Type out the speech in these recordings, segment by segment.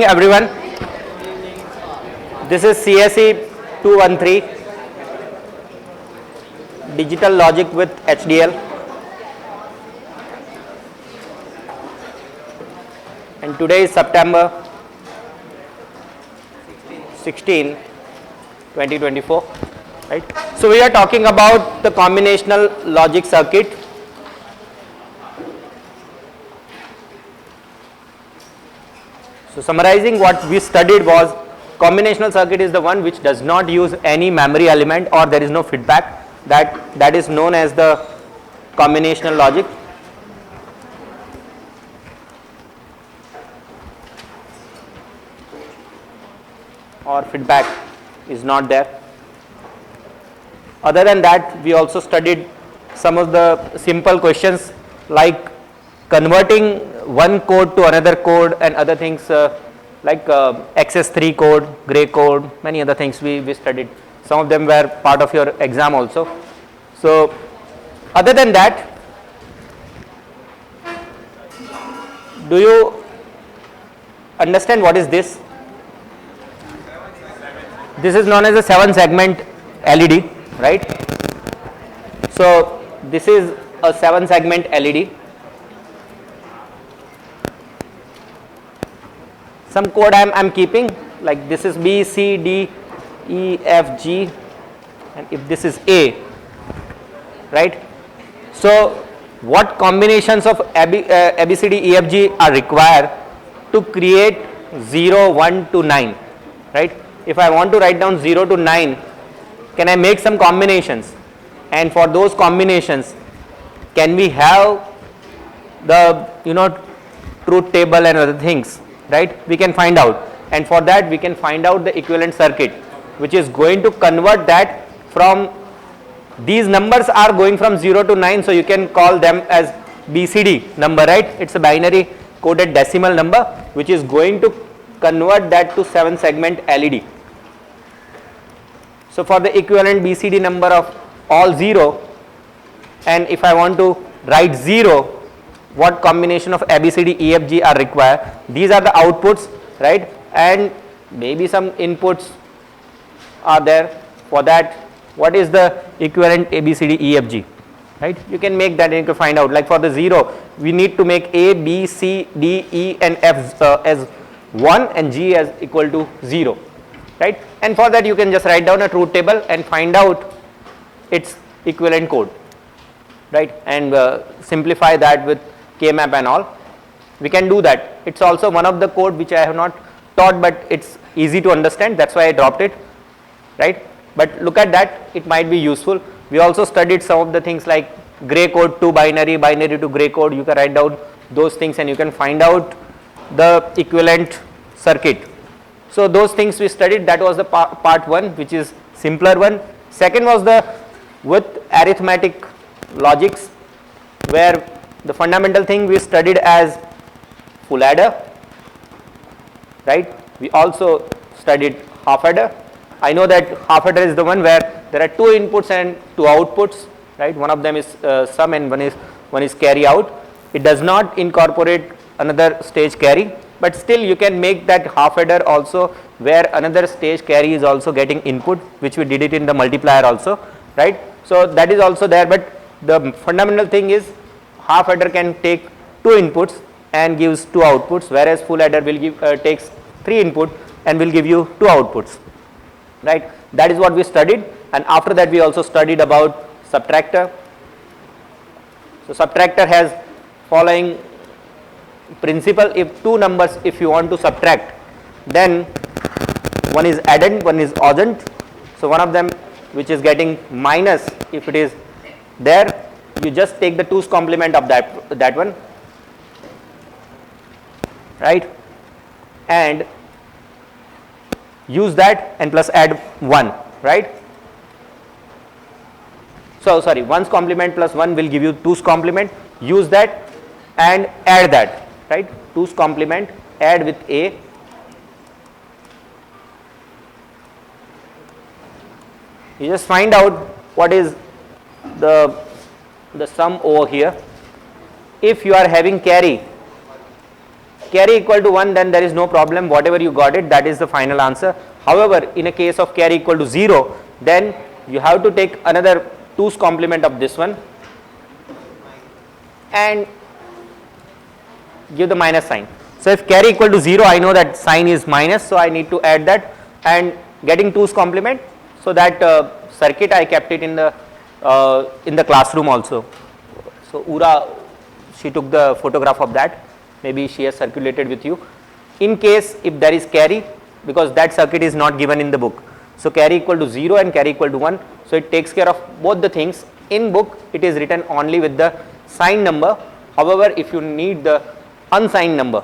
evening, everyone. This is CSE 213, Digital Logic with HDL. And today is September 16, 2024. Right? So we are talking about the combinational logic circuit. So summarizing what we studied was combinational circuit is the one which does not use any memory element or there is no feedback. That is known as the combinational logic. Or feedback is not there. Other than that, we also studied some of the simple questions like converting one code to another code and other things like XS3 code, gray code, many other things we studied. Some of them were part of your exam also. So other than that, do you understand what is this? This is known as a 7-segment LED, right? So this is a 7-segment LED. Some code I am keeping, like this is B, C, D, E, F, G, and if this is A, right? So what combinations of A, B, C, D, E, F, G are required to create 0, 1 to 9, right? If I want to write down 0 to 9, can I make some combinations? And for those combinations, can we have the truth table and other things, right? We can find out, and for that we can find out the equivalent circuit, which is going to convert that from these numbers are going from 0 to 9, so you can call them as BCD number, right? It's a binary coded decimal number which is going to convert that to 7-segment LED. So for the equivalent BCD number of all 0, and if I want to write 0, what combination of ABCD, EFG are required? These are the outputs, right? And maybe some inputs are there. For that, what is the equivalent ABCD, EFG, right? You can make that and you can find out. Like for the 0, we need to make A, B, C, D, E and F as 1 and G as equal to 0, right? And for that you can just write down a truth table and find out its equivalent code, right? And simplify that with K-map and all. We can do that. It's also one of the code which I have not taught, but it's easy to understand, that's why I dropped it, right? But look at that, it might be useful. We also studied some of the things like gray code to binary, binary to gray code. You can write down those things and you can find out the equivalent circuit. So those things we studied, that was the part 1, which is simpler one. Second was the with arithmetic logics, where the fundamental thing we studied as full adder, right? We also studied half adder. I know that half adder is the one where there are 2 inputs and 2 outputs, right? One of them is sum and one is carry out. It does not incorporate another stage carry, but still you can make that half adder also where another stage carry is also getting input, which we did it in the multiplier also, right? So that is also there, but the fundamental thing is half adder can take 2 inputs and gives 2 outputs, whereas full adder will give takes 3 input and will give you 2 outputs, right? That is what we studied. And after that we also studied about subtractor. So subtractor has following principle: if 2 numbers, if you want to subtract, then one is addend, one is oddent. So one of them which is getting minus, if it is there, you just take the 2's complement of that one, right? And use that and plus add 1, right? So sorry, 1's complement plus 1 will give you 2's complement. Use that and add that, right? 2's complement, add with A, you just find out what is the sum over here. If you are having carry, carry equal to 1, then there is no problem, whatever you got it, that is the final answer. However, in a case of carry equal to 0, then you have to take another 2's complement of this one and give the minus sign. So if carry equal to 0, I know that sign is minus, so I need to add that and getting 2's complement. So that circuit I kept it in the classroom also. So Ura, she took the photograph of that, maybe she has circulated with you. In case if there is carry, because that circuit is not given in the book. So carry equal to 0 and carry equal to 1, so it takes care of both the things. In book it is written only with the signed number. However, if you need the unsigned number,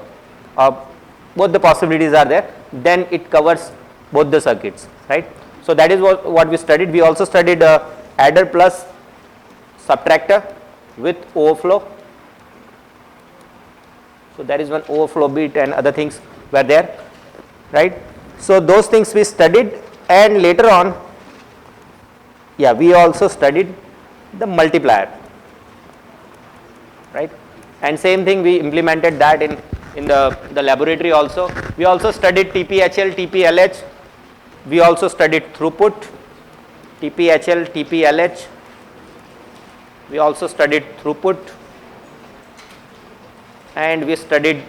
both the possibilities are there, then it covers both the circuits, right. So that is what we studied. We also studied adder plus subtractor with overflow. So there is one overflow bit and other things were there, right. So those things we studied, and later on, yeah, we also studied the multiplier, right. And same thing, we implemented that in the laboratory also. We also studied TPHL, TPLH. We also studied throughput, TPHL, TPLH. We also studied throughput, and we studied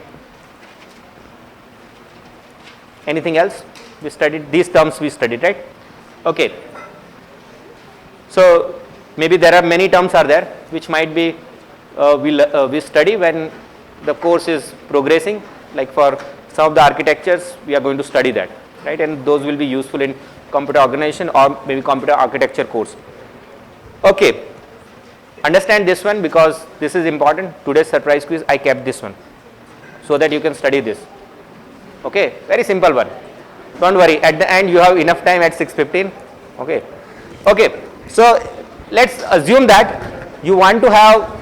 anything else. We studied these terms, we studied, right. Okay. So maybe there are many terms are there which might be we study when the course is progressing, like for some of the architectures we are going to study that, right, and those will be useful in computer organization or maybe computer architecture course. Okay, understand this one because this is important. Today's surprise quiz, I kept this one so that you can study this. Okay, very simple one, don't worry, at the end you have enough time at 6:15. Okay. Okay, so let's assume that you want to have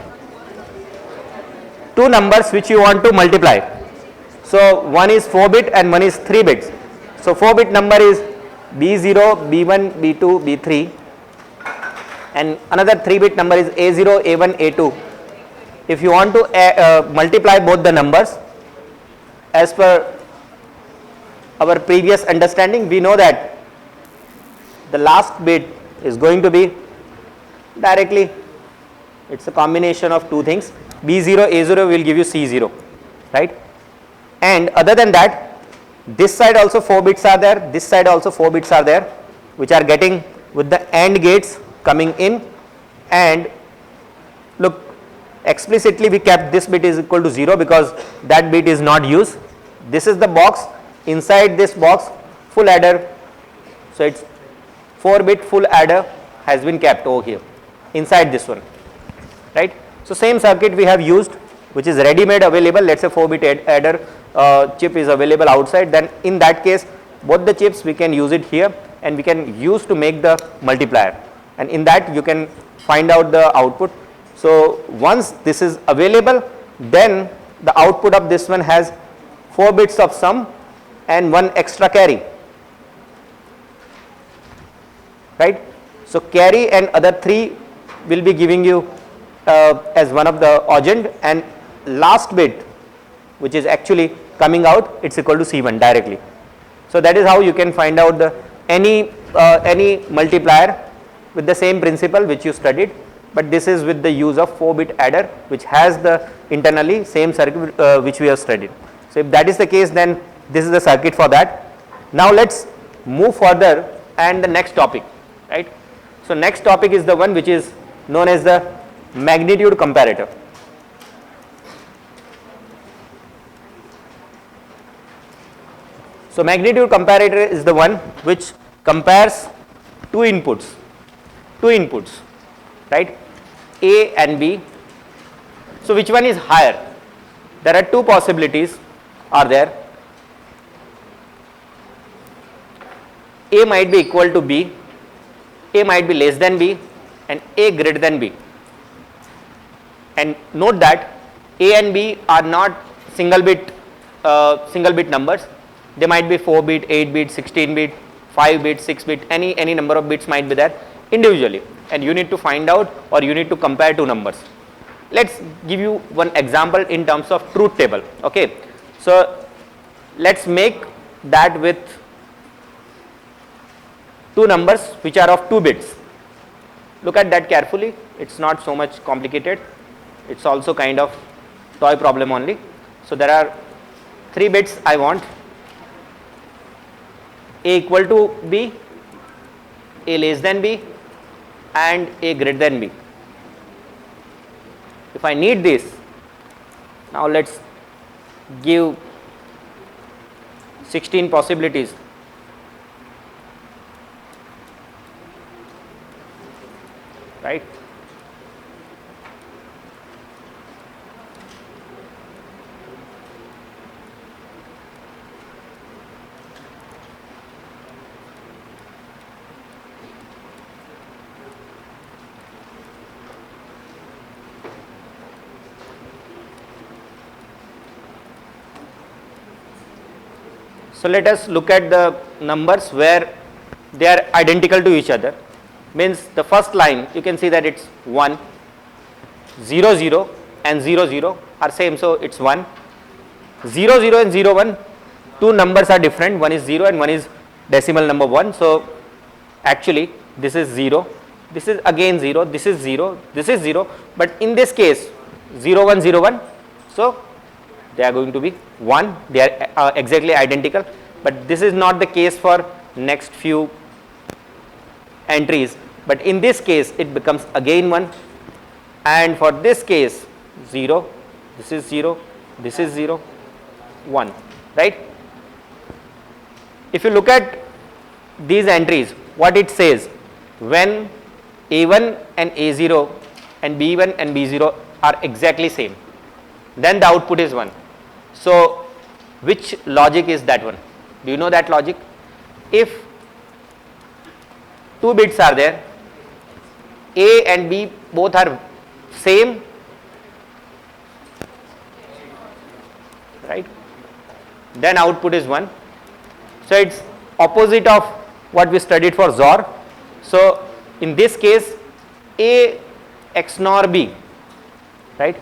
two numbers which you want to multiply. So one is 4 bit and one is 3 bits. So 4 bit number is B0, B1, B2, B3, and another 3 bit number is A0, A1, A2. If you want to multiply both the numbers, as per our previous understanding, we know that the last bit is going to be directly, it's a combination of two things. B0, A0 will give you C0, right. And other than that, this side also 4 bits are there, this side also 4 bits are there, which are getting with the AND gates coming in. And look, explicitly we kept this bit is equal to 0 because that bit is not used. This is the box, inside this box full adder, so it's 4 bit full adder has been kept over here inside this one, right. So same circuit we have used, which is ready made available. Let's say 4 bit adder chip is available outside, then in that case both the chips we can use it here and we can use to make the multiplier, and in that you can find out the output. So once this is available, then the output of this one has 4 bits of sum and 1 extra carry, right. So carry and other 3 will be giving you as one of the agent, and last bit which is actually coming out, it's equal to C1 directly. So that is how you can find out the any multiplier with the same principle which you studied, but this is with the use of 4 bit adder which has the internally same circuit which we have studied. So if that is the case, then this is the circuit for that. Now let's move further and the next topic, right. So next topic is the one which is known as the magnitude comparator. So magnitude comparator is the one which compares two inputs, right, A and B. So which one is higher? There are two possibilities are there. A might be equal to B, A might be less than B, and A greater than B. And note that A and B are not single bit numbers. They might be 4 bit, 8 bit, 16 bit, 5 bit, 6 bit, any number of bits might be there individually, and you need to find out or you need to compare two numbers. Let's give you one example in terms of truth table. Okay, So let's make that with two numbers which are of 2 bits. Look at that carefully, it's not so much complicated, it's also kind of toy problem only. So there are 3 bits I want, A equal to B, A less than B, and A greater than B. If I need this, now let's give 16 possibilities. Right? So let us look at the numbers where they are identical to each other. Means the first line you can see that it's 1, 0 0 and 0 0 are same, so it's 1. 0 0 and 0 1, two numbers are different, one is 0 and one is decimal number 1. So actually this is 0, this is again 0, this is 0, this is 0, but in this case 0 1 0 1, so they are going to be 1, they are exactly identical, but this is not the case for next few entries, but in this case it becomes again 1, and for this case 0, this is 0, this is 0, 1, right. If you look at these entries, what it says, when A1 and A0 and B1 and B0 are exactly same, then the output is 1. So which logic is that one? Do you know that logic? If 2 bits are there, A and B both are same, right, then output is 1. So it's opposite of what we studied for XOR. So in this case A XNOR B, right,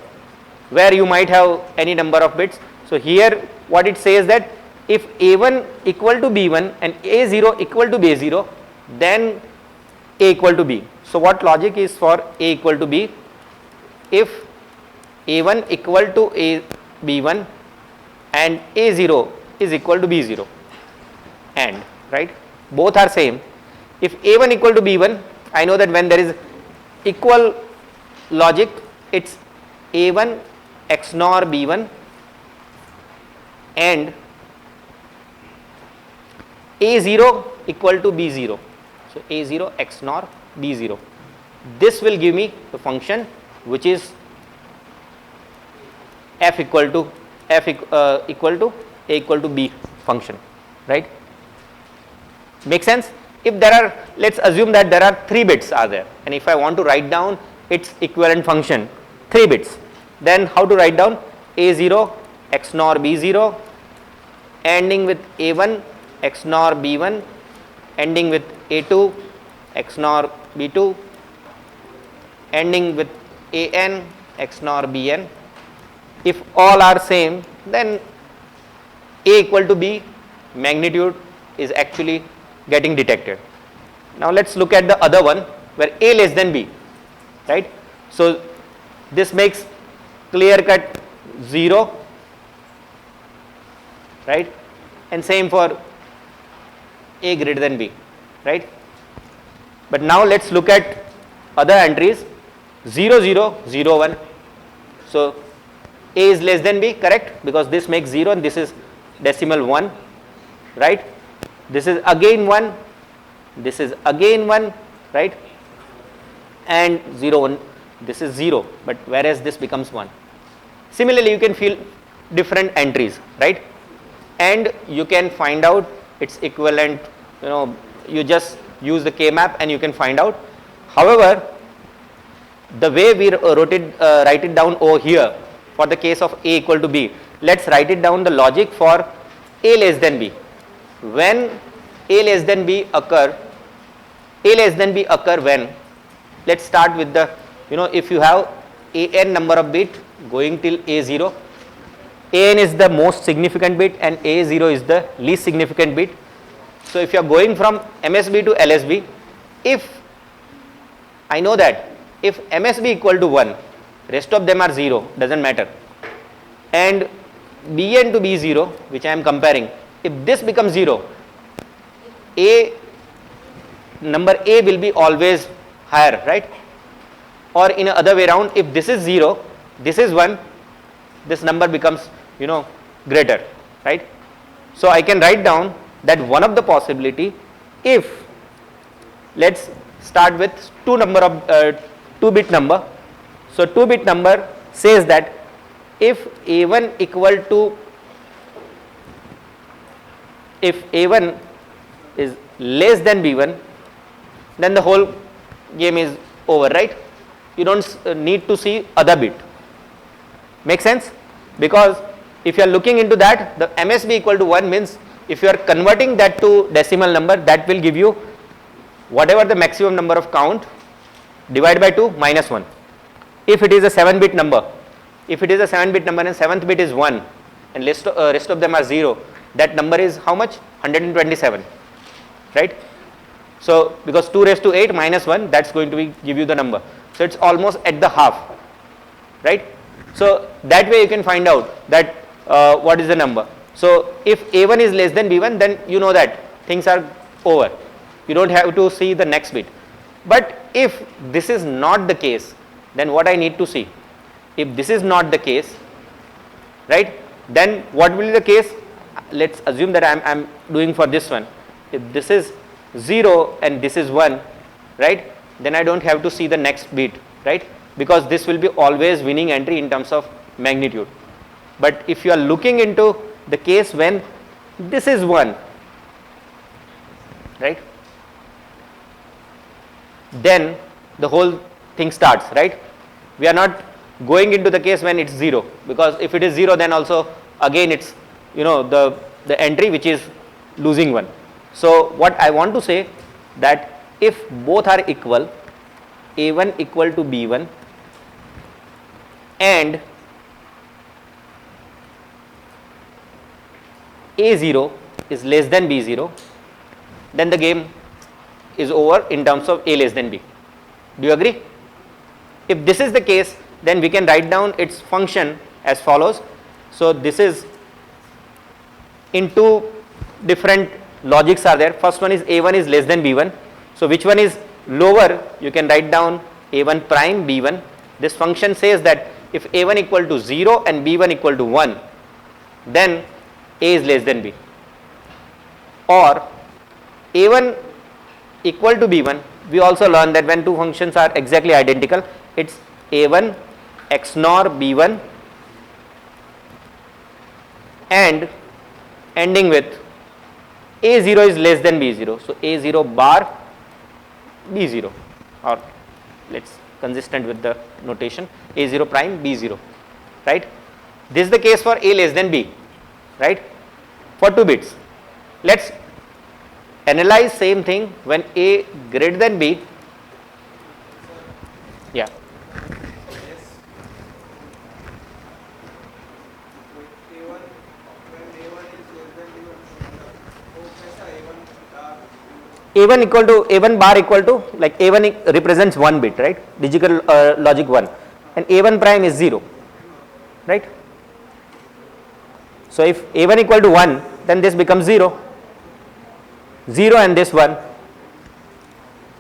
where you might have any number of bits. So here what it says that if A1 equal to B1 and A0 equal to B0, then A equal to B. So what logic is for A equal to B? If A1 equal to B1 and A0 is equal to B0, and right, both are same. If A1 equal to B1, I know that when there is equal logic, it's A1 XNOR B1 and A0 equal to B0. So A0 XNOR B0. This will give me the function which is F equal to A equal to B function, right. Make sense? If there are, let's assume that there are 3 bits are there, and if I want to write down its equivalent function 3 bits, then how to write down? A0 XNOR B0 ending with A1 XNOR B1 ending with A2 XNOR B2 ending with AN XNOR BN. If all are same, then A equal to B magnitude is actually getting detected. Now let's look at the other one where A less than B, right. So this makes clear cut 0, right, and same for A greater than B, right. But now let's look at other entries 0 0 0 1. So A is less than B, correct, because this makes 0 and this is decimal 1, right. This is again 1, this is again 1, right, and 0 1, this is 0, but whereas this becomes 1. Similarly you can fill different entries, right, and you can find out its equivalent, you just use the K map and you can find out. However, the way we write it down over here for the case of A equal to B, let's write it down the logic for A less than B. When A less than B occur when, let's start with the, if you have an number of bit going till A0, an is the most significant bit and a0 is the least significant bit. So if you are going from MSB to LSB, if I know that if MSB equal to 1, rest of them are 0, doesn't matter, and Bn to B0, which I am comparing, if this becomes 0, number A will be always higher, right? Or in other way around, if this is 0, this is 1, this number becomes, greater, right? So I can write down that one of the possibility, if let's start with 2-bit number. So 2-bit number says that if A1 is less than B1, then the whole game is over, right? You don't need to see other bit. Make sense? Because if you are looking into that, the MSB equal to 1 means if you are converting that to decimal number, that will give you whatever the maximum number of count divided by 2 minus 1. If it is a 7-bit number, and 7th bit is 1 and rest of them are 0, that number is how much? 127, right? So because 2 raised to 8 minus 1, that's going to give you the number. So it's almost at the half, right? So that way you can find out that what is the number. So if A1 is less than B1, then you know that things are over. You don't have to see the next bit. But if this is not the case, then what I need to see? If this is not the case, right, then what will be the case? Let's assume that I'm doing for this one. If this is 0 and this is 1, right, then I don't have to see the next bit, right, because this will be always winning entry in terms of magnitude. But if you are looking into the case when this is 1, right, then the whole thing starts, right? We are not going into the case when it's 0, because if it is 0, then also again it's the entry which is losing 1. So what I want to say, that if both are equal, A1 equal to B1 and A0 is less than B0, then the game is over in terms of A less than B. Do you agree? If this is the case, then we can write down its function as follows. So this is in two different logics are there. First one is A1 is less than B1. So which one is lower? You can write down A1 prime B1. This function says that if A1 equal to 0 and B1 equal to 1, then A is less than B. Or A1 equal to B1, we also learned that when two functions are exactly identical, it's A1 XNOR B1 and ending with A0 is less than B0. So A0 bar B0, or let's consistent with the notation A0 prime B0, right? This is the case for A less than B, right, for 2 bits. Let's analyze same thing when A greater than B. Yeah. A1 equal to A1 bar equal to, like A1 represents 1 bit, right, digital logic 1, and A1 prime is 0, right. So if A1 equal to 1, then this becomes 0 and this 1,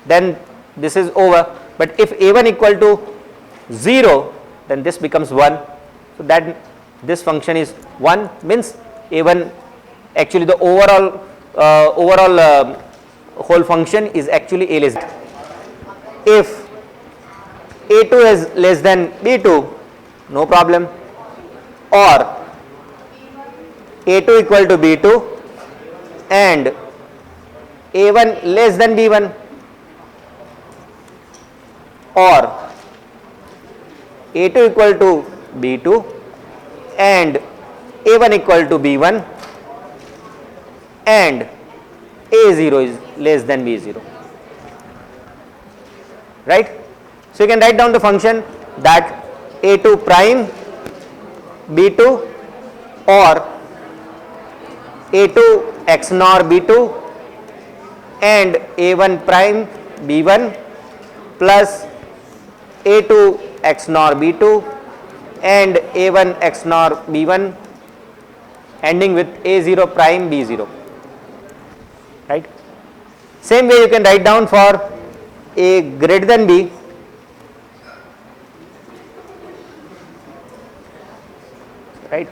then this is over. But if A1 equal to 0, then this becomes 1. So that this function is 1, means A1 actually the overall whole function is actually A less than. If A2 is less than B2, no problem, or A2 equal to B2 and A1 less than B1, or A2 equal to B2 and A1 equal to B1 and A0 is less than B0, right. So you can write down the function that A2 prime B2 or A2 XNOR B2 and A1 prime B1 plus A2 XNOR B2 and A1 XNOR B1 ending with A0 prime B0, right. Same way you can write down for A greater than B, right.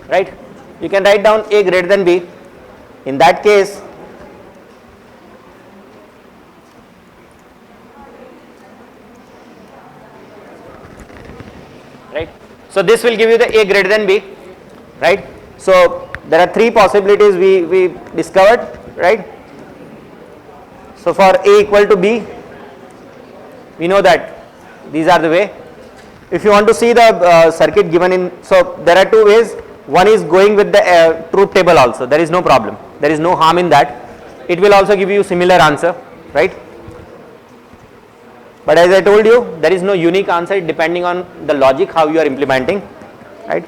Right, you can write down A greater than B. In that case, right. So this will give you the A greater than B, right. So there are three possibilities we discovered, right. So for A equal to B, we know that these are the way. If you want to see the circuit given in, so there are two ways. One is going with the truth table also, there is no problem, there is no harm in that. It will also give you similar answer, right. But as I told you, there is no unique answer depending on the logic how you are implementing, right.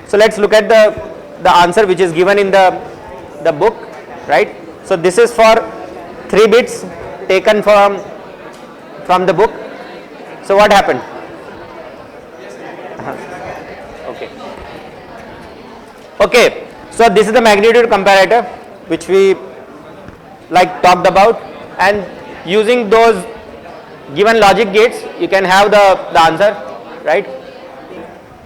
So let's look at the answer which is given in the book, right. So this is for 3 bits taken from the book. So what happened? Okay, so this is the magnitude comparator which we talked about, and using those given logic gates you can have the answer, right,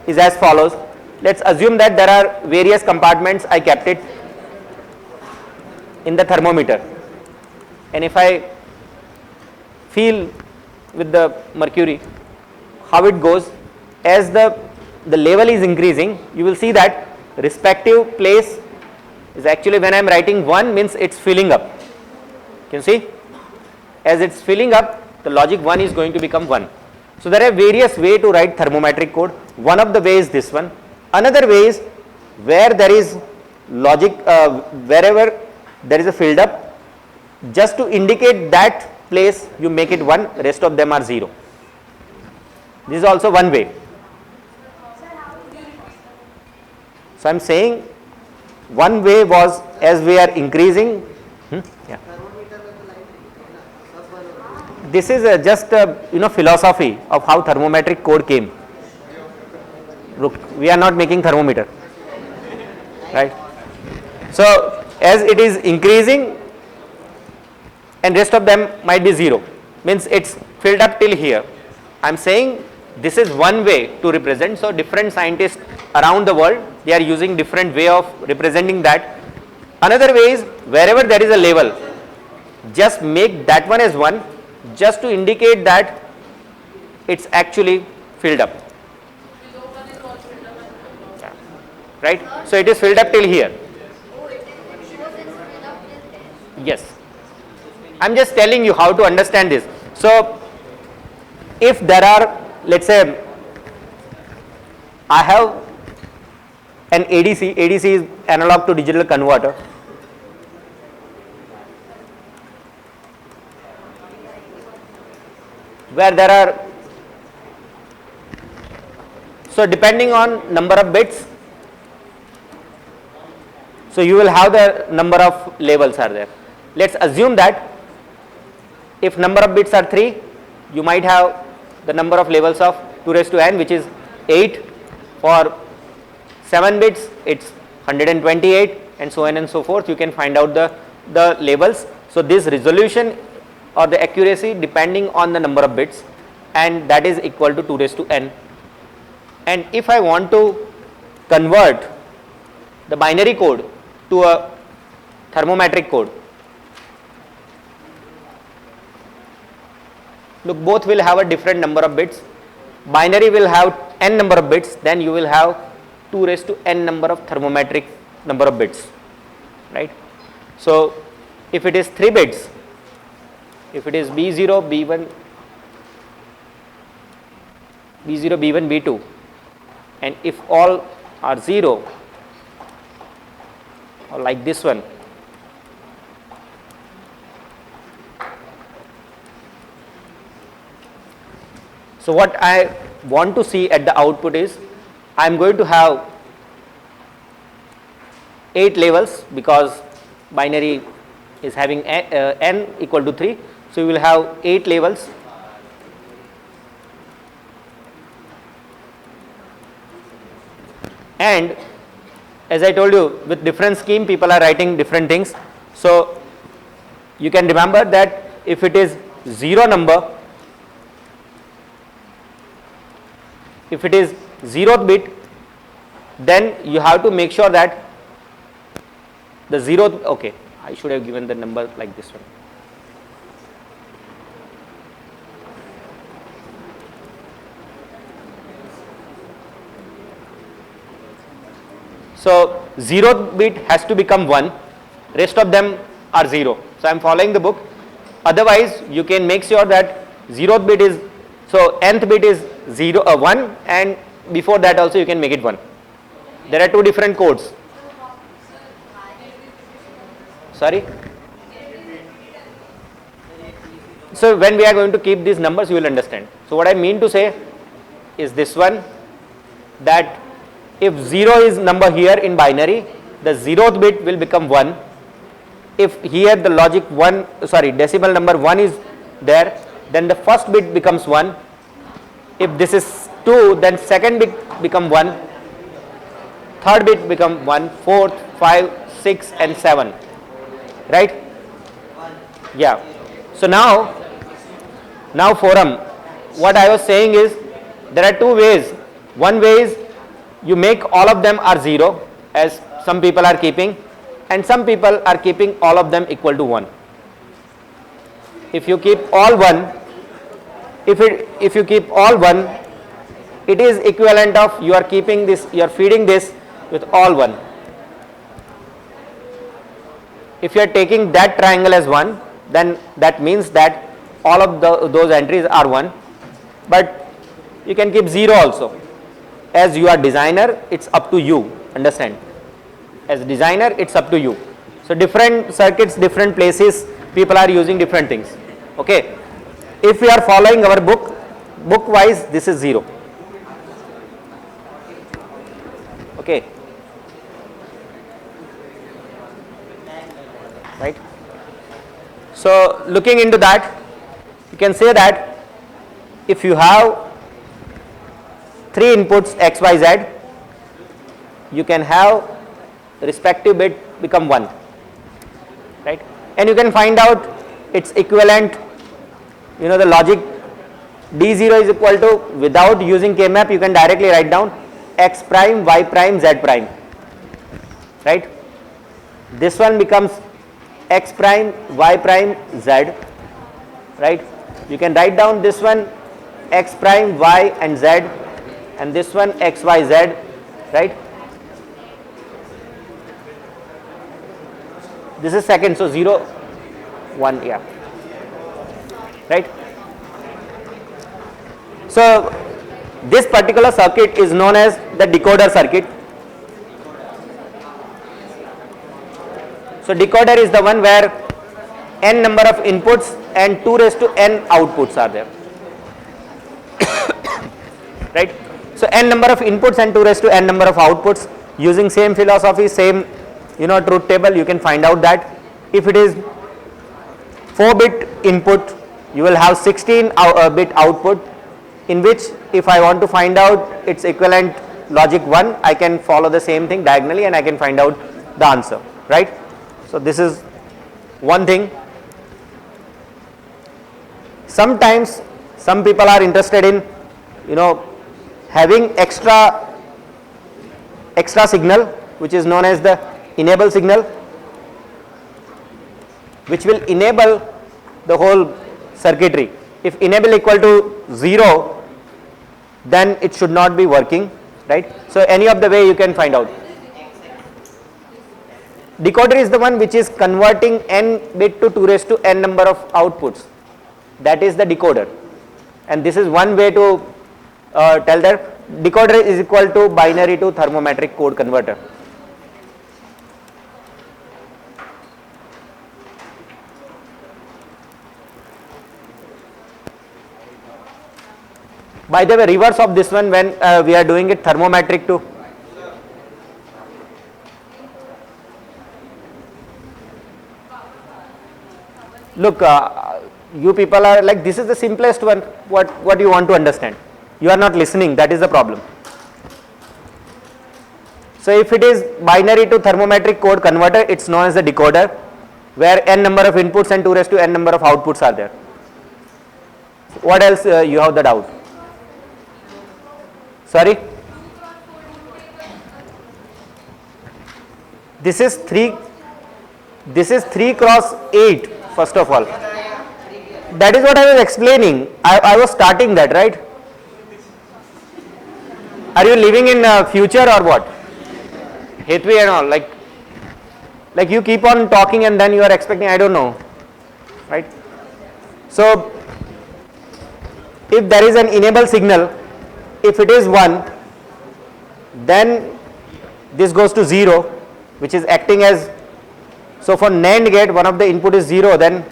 is as follows. Let's assume that there are various compartments. I kept it in the thermometer, and if I feel with the mercury how it goes, as the level is increasing, you will see that respective place is actually, when I am writing 1 means it's filling up. You can see as it's filling up, the logic 1 is going to become 1. So there are various ways to write thermometric code. One of the ways is this one. Another way is where there is logic, wherever there is a filled up, just to indicate that place you make it 1, rest of them are 0. This is also one way. So I am saying one way was as we are increasing. Yeah. This is just a philosophy of how thermometric code came. Look, we are not making thermometer, right? So as it is increasing, and rest of them might be 0, means it's filled up till here. I am saying this is one way to represent. So different scientists around the world, they are using different way of representing that. Another way is wherever there is a level, just make that one as 1, just to indicate that it's actually filled up, right. So it is filled up till here. Yes, I am just telling you how to understand this. So if there are, let's say I have an ADC is analog to digital converter. Where there are, so depending on number of bits, so you will have the number of levels are there. Let's assume that if number of bits are 3, you might have the number of levels of 2 raised to n, which is 8. For 7 bits it's 128, and so on and so forth. You can find out the labels. So this resolution or the accuracy depending on the number of bits, and that is equal to 2 raised to n. And if I want to convert the binary code to a thermometric code, look, both will have a different number of bits. Binary will have n number of bits, then you will have 2 raised to n number of thermometric number of bits, right. So if it is 3 bits, if it is B0, B1, B2, and if all are 0, or like this one, So what I want to see at the output is, I am going to have 8 levels because binary is having n equal to 3. So we will have 8 levels. And as I told you, with different scheme people are writing different things. So you can remember that if it is 0 number, if it is 0th bit, then you have to make sure that the 0th, okay, I should have given the number like this one. So 0th bit has to become 1, rest of them are 0. So I am following the book. Otherwise you can make sure that 0th bit is, so nth bit is 1, and before that also you can make it 1. There are 2 different codes. Sorry? So when we are going to keep these numbers, you will understand. So what I mean to say is this one, that if 0 is number here in binary, the 0th bit will become 1. If here the logic 1, sorry, decimal number 1 is there, then the first bit becomes 1. If this is 2, then second bit become 1, third bit become 1, fourth, 5, 6 and 7. Right? Yeah. So now forum, what I was saying is, there are 2 ways. One way is you make all of them are 0, as some people are keeping, and some people are keeping all of them equal to 1. If you keep all 1, if you keep all 1, it is equivalent of you are keeping this, you are feeding this with all 1. If you are taking that triangle as 1, then that means that all of those entries are 1, but you can keep 0 also. As you are designer, it's up to you, understand? As designer, it's up to you. So different circuits, different places, people are using different things. Okay. If we are following our book wise, this is 0. Okay. Right. So looking into that, you can say that if you have 3 inputs x, y, z, you can have respective bit become 1, right? And you can find out its equivalent, you know, the logic D0 is equal to, without using K-map, you can directly write down x prime, y prime, z prime, right? This one becomes x prime, y prime, z, right? You can write down this one x prime, y and z, and this one x, y, z, right? This is second, so 0, 1, yeah, right? So this particular circuit is known as the decoder circuit. So decoder is the one where n number of inputs and 2 raised to n outputs are there, right? So n number of inputs and 2 raised to n number of outputs, using same philosophy, same, you know, truth table, you can find out that if it is 4-bit input, you will have 16-bit output, in which if I want to find out its equivalent logic 1, I can follow the same thing diagonally and I can find out the answer, right? So this is one thing. Sometimes some people are interested in, you know, having extra signal, which is known as the enable signal, which will enable the whole circuitry. If enable equal to 0, then it should not be working, right? So any of the way you can find out. Decoder is the one which is converting n bit to 2 raised to n number of outputs. That is the decoder, and this is one way to tell that decoder is equal to binary to thermometric code converter. By the way, reverse of this one when we are doing it thermometric too. Look, you people are like, this is the simplest one. What you want to understand? You are not listening. That is the problem. So if it is binary to thermometric code converter, it's known as the decoder, where n number of inputs and 2 raised to n number of outputs are there. What else you have the doubt? Sorry? This is 3 cross 8 first of all. That is what I was explaining. I was starting that, right? Are you living in future or what? Hetvi and all, like you keep on talking and then you are expecting, I don't know, right? So if there is an enable signal, if it is 1, then this goes to 0, which is acting as, so for NAND gate, one of the input is 0, then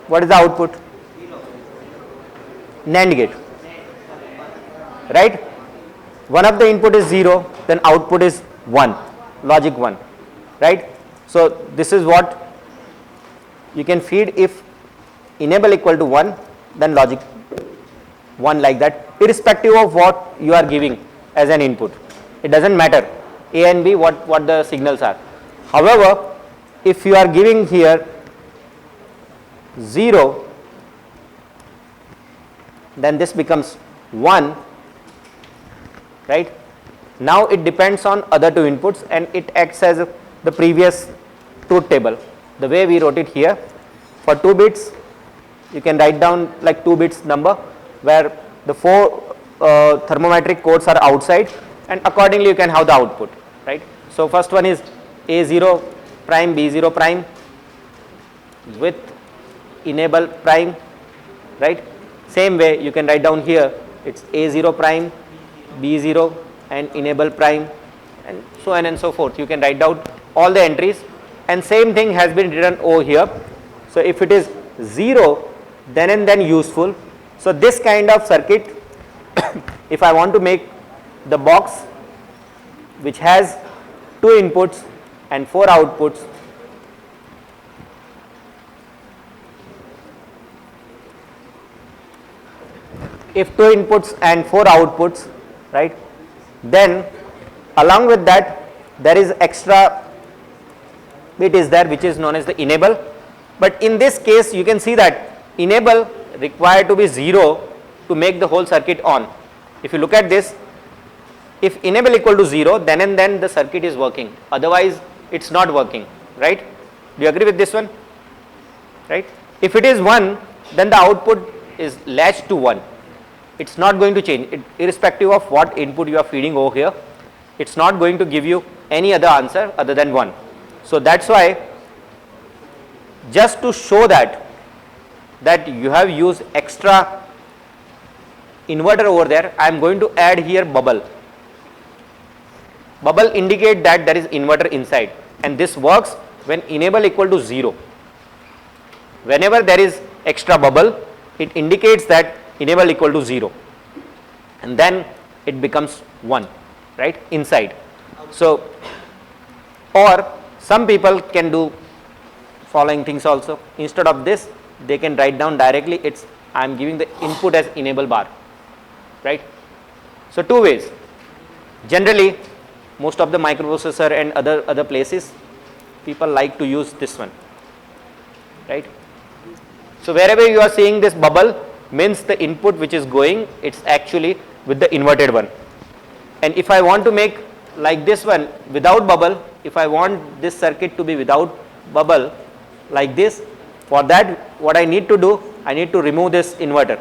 what is the output? NAND gate, right? One of the input is 0, then output is 1, logic 1, right? So this is what you can feed. If enable equal to 1, then logic 1, like that, irrespective of what you are giving as an input. It doesn't matter A and B what the signals are. However, if you are giving here 0, then this becomes 1, right? Now it depends on other two inputs and it acts as the previous truth table. The way we wrote it here, for 2 bits you can write down like 2 bits number, where the 4 thermometric codes are outside, and accordingly you can have the output, right? So first one is A0 prime B0 prime with enable prime, right? Same way you can write down here, it's A0 prime B0 and enable prime, and so on and so forth. You can write down all the entries, and same thing has been written over here. So if it is 0, then and then useful. So this kind of circuit, if I want to make the box which has 2 inputs and 4 outputs, if 2 inputs and 4 outputs, right, then along with that there is extra bit is there which is known as the enable. But in this case you can see that enable required to be 0 to make the whole circuit on. If you look at this, if enable equal to 0, then and then the circuit is working, otherwise it's not working, right? Do you agree with this one? Right? If it is 1, then the output is latched to 1. It's not going to change, irrespective of what input you are feeding over here. It's not going to give you any other answer other than 1. So that's why, just to show that you have used extra inverter over there, I am going to add here bubble. Bubble indicate that there is inverter inside, and this works when enable equal to 0. Whenever there is extra bubble, it indicates that enable equal to 0, and then it becomes 1, right, inside. So, or some people can do following things also. Instead of this, they can write down directly, it's I am giving the input as enable bar, right? So 2 ways. Generally most of the microprocessor and other places, people like to use this one, right? So wherever you are seeing this bubble, means the input which is going, it's actually with the inverted one. And if I want to make like this one without bubble, if I want this circuit to be without bubble like this, for that what I need to do, I need to remove this inverter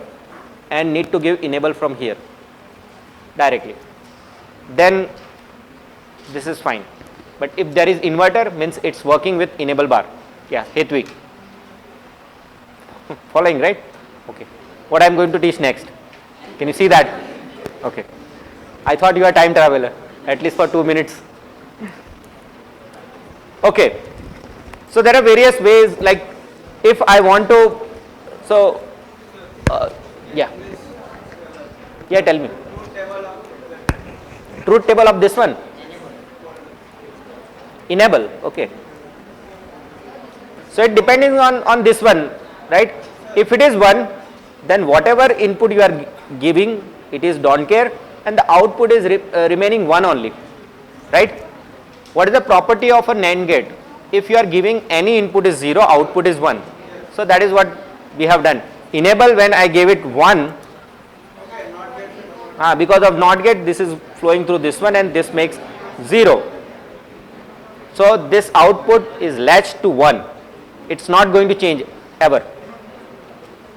and need to give enable from here directly, then this is fine. But if there is inverter, means it's working with enable bar. Yeah, Hetwig. Following, right? Okay. What I am going to teach next? Can you see that? Okay. I thought you are time traveler, at least for 2 minutes. Okay. So there are various ways, like if I want to, so yeah. Yeah, tell me. Truth table of this one. Enable. Okay. So it depending on this one, right? If it is 1, then whatever input you are giving, it is don't care, and the output is remaining 1 only, right? What is the property of a NAND gate? If you are giving any input is 0, output is 1. So that is what we have done. Enable, when I gave it 1, because of NOT gate, this is flowing through this one and this makes 0. So this output is latched to 1. It's not going to change ever,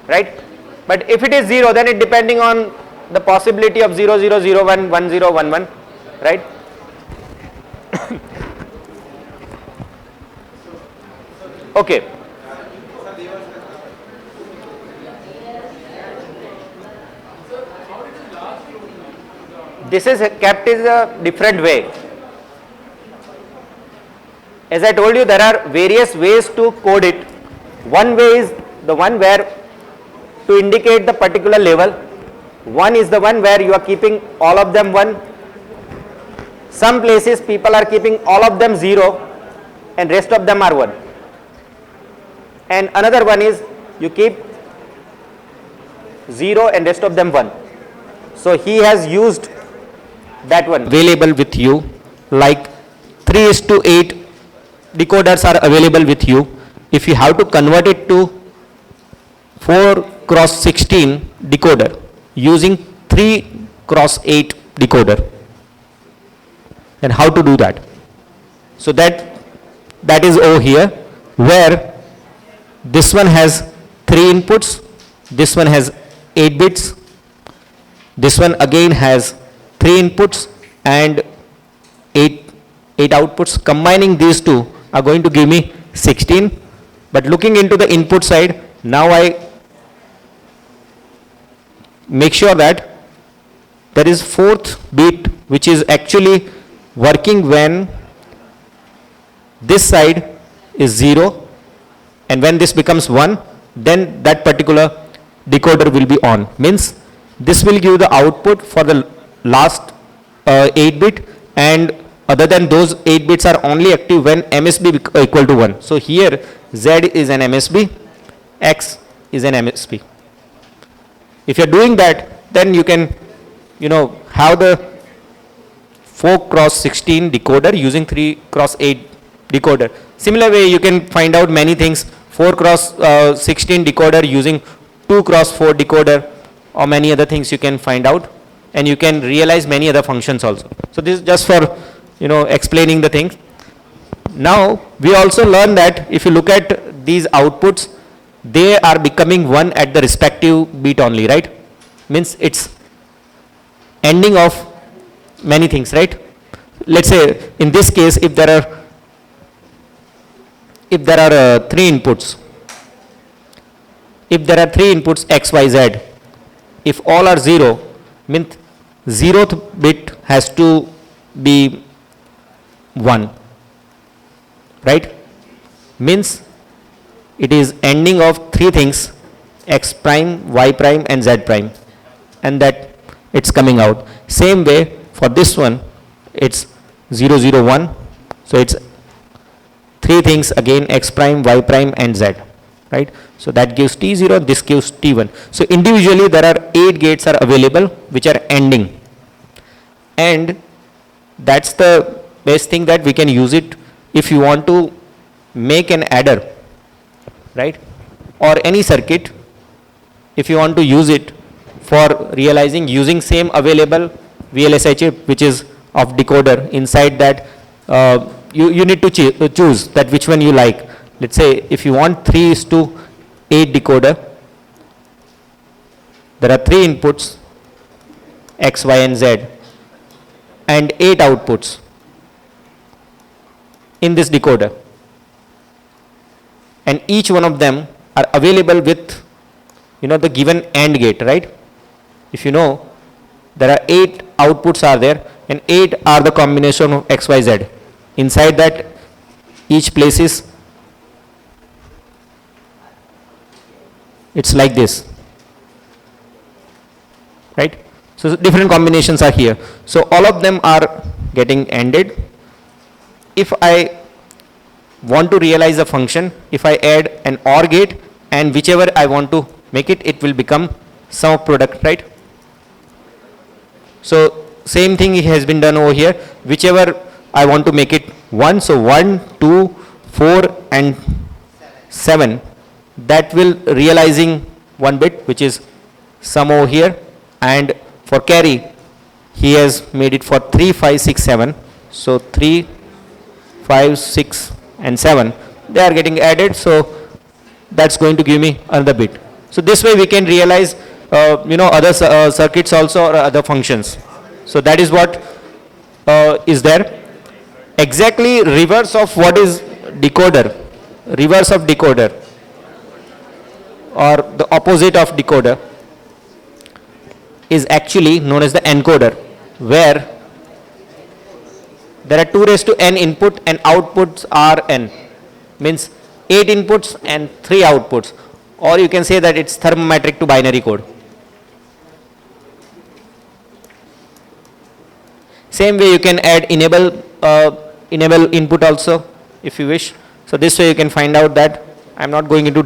right? But if it is 0, then it depending on the possibility of 0, 0, 0, 1, 1, 0, 1, 1, right? Okay. This is kept in a different way. As I told you, there are various ways to code it. One way is the one where to indicate the particular level. One is the one where you are keeping all of them 1. Some places people are keeping all of them 0 and rest of them are 1. And another one is you keep 0 and rest of them 1. So he has used that one available with you, like 3:8 decoders are available with you. If you have to convert it to 4x16 decoder using 3x8 decoder, then how to do that? So that is over here, where this one has 3 inputs, this one has 8 bits, this one again has 3 inputs and 8 outputs. Combining these two are going to give me 16. But looking into the input side, now I make sure that there is 4th bit which is actually working when this side is 0, and when this becomes 1, then that particular decoder will be on. Means this will give the output for the last 8 bit, and other than those 8 bits are only active when MSB equal to 1. So here Z is an MSB, X is an MSB. If you are doing that, then you can have the 4x16 decoder using 3x8 decoder. Similar way you can find out many things, 4x16 decoder using 2x4 decoder, or many other things you can find out, and you can realize many other functions also. So this is just for explaining the things. Now we also learn that if you look at these outputs, they are becoming 1 at the respective bit only, right? Means it's ending of many things, right? Let's say in this case, if there are 3 inputs, X, Y, Z, if all are 0, means 0th bit has to be 1, right? Means it is ending of 3 things, X prime, Y prime and Z prime, and that it's coming out. Same way for this one, it's 0, 0, 1, so it's 3 things again, X prime, Y prime and Z, right? So that gives T0, this gives T1. So individually there are 8 gates are available which are ending, and that's the best thing that we can use it if you want to make an adder, right? Or any circuit, if you want to use it for realizing using same available VLSI chip which is of decoder. Inside that you need to choose that which one you like. Let's say if you want 3:8 decoder, there are 3 inputs X, Y and Z and 8 outputs in this decoder, and each one of them are available with the given AND gate, right? If there are 8 outputs are there, and 8 are the combination of X, Y, Z. Inside that, each place is, it's like this, right? So different combinations are here. So all of them are getting ended. If I want to realize a function, if I add an OR gate and whichever I want to make it, it will become sum of product, right? So same thing has been done over here. Whichever I want to make it 1, so 1, 2, 4 and 7, that will realizing one bit, which is sum over here, and for carry he has made it for 3, 5, 6, 7. So 3, 5, 6 and 7, they are getting added, so that's going to give me another bit. So this way we can realize other circuits also or other functions. So that is what is there. Exactly reverse of what is decoder, reverse of decoder or the opposite of decoder is actually known as the encoder, where there are 2 raised to n input and outputs are n, means 8 inputs and 3 outputs, or you can say that it's thermometric to binary code. Same way you can add enable input also if you wish. So this way you can find out that. I'm not going into